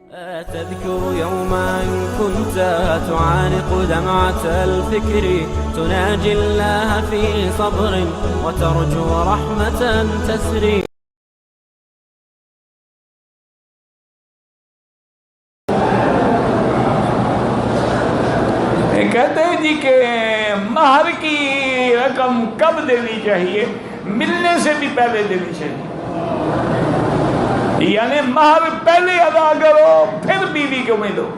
تذكر يوما كنت تعانق دمعة الفكر تناجي الله في صبر وترجو رحمة تسري. کہتے ہیں جی کہ مہر کی رقم کب دینی چاہیے؟ ملنے سے بھی پہلے دینی چاہیے، یعنی مہر پہلے ادا کرو پھر بیوی کو میں دو۔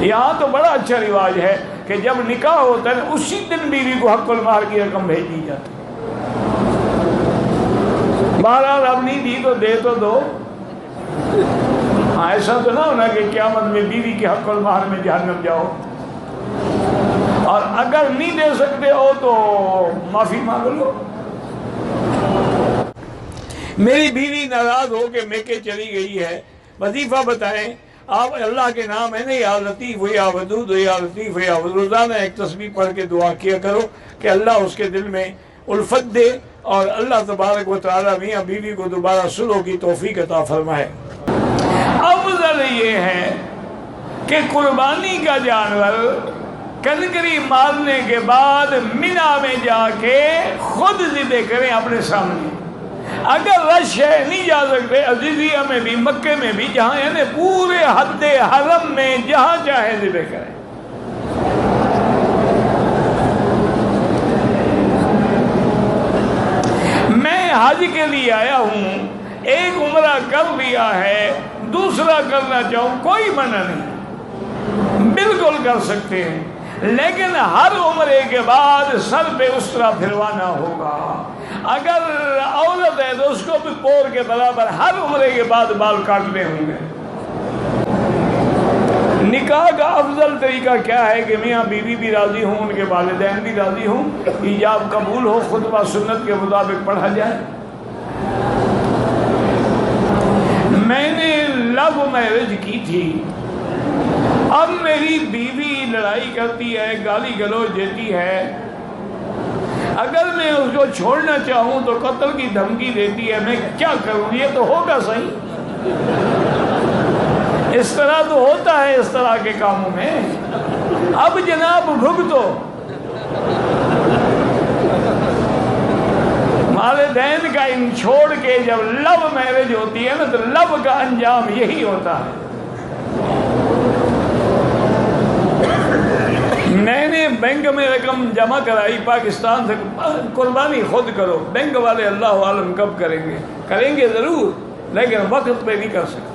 یہاں تو بڑا اچھا رواج ہے کہ جب نکاح ہوتا ہے اسی دن بیوی کو حق المہر کی رقم بھیج دی جاتی۔ بہرحال اب نہیں دی تو دے تو دو، ایسا تو نہ ہونا کہ قیامت میں بیوی کے حق المہر میں جہنم جاؤ۔ اور اگر نہیں دے سکتے ہو تو معافی مانگ لو۔ میری بیوی ناراض ہو کے میکے چلی گئی ہے، وظیفہ بتائیں آپ اللہ کے نام ہے نا، یا لطیف ہو یا ودود ہو یا لطیف ہو یا ودود، روزانہ ایک تسبیح پڑھ کے دعا کیا کرو کہ اللہ اس کے دل میں الفت دے اور اللہ تبارک و تعالی میاں بیوی کو دوبارہ صلح کی توفیق عطا فرمائے۔ افضل یہ ہے کہ قربانی کا جانور کنکری مارنے کے بعد منی میں جا کے خود ذبح کریں اپنے سامنے۔ اگر رش ہے نہیں جا سکتے، عزیزیہ میں بھی مکے میں بھی جہاں یعنی پورے حد حرم میں جہاں چاہے ذبح کریں۔ میں حج کے لیے آیا ہوں، ایک عمرہ کر لیا ہے، دوسرا کرنا چاہوں کوئی منع نہیں، بالکل کر سکتے ہیں، لیکن ہر عمرے کے بعد سر پہ اس طرح پھروانا ہوگا۔ اگر عورت ہے تو اس کو بھی پور کے برابر ہر عمرے کے بعد بال کاٹنے ہوں گے۔ نکاح کا افضل طریقہ کیا ہے کہ میاں بیوی بھی راضی ہوں، ان کے والدین بھی راضی ہوں، ایجاب قبول ہو، خطبہ سنت کے مطابق پڑھا جائے۔ میں نے لو میرج کی تھی، اب میری بیوی لڑائی کرتی ہے، گالی گلوچ دیتی ہے، اگر میں اس کو چھوڑنا چاہوں تو قتل کی دھمکی دیتی ہے، میں کیا کروں؟ یہ تو ہوگا صحیح، اس طرح تو ہوتا ہے اس طرح کے کاموں میں۔ اب جناب بھگتو، والدین کا ان چھوڑ کے جب لو میرج ہوتی ہے نا تو لو کا انجام یہی ہوتا ہے۔ میں نے بینک میں رقم جمع کرائی پاکستان سے، قربانی خود کرو، بینک والے اللہ عالم کب کریں گے ضرور، لیکن وقت پہ نہیں کر سکتے۔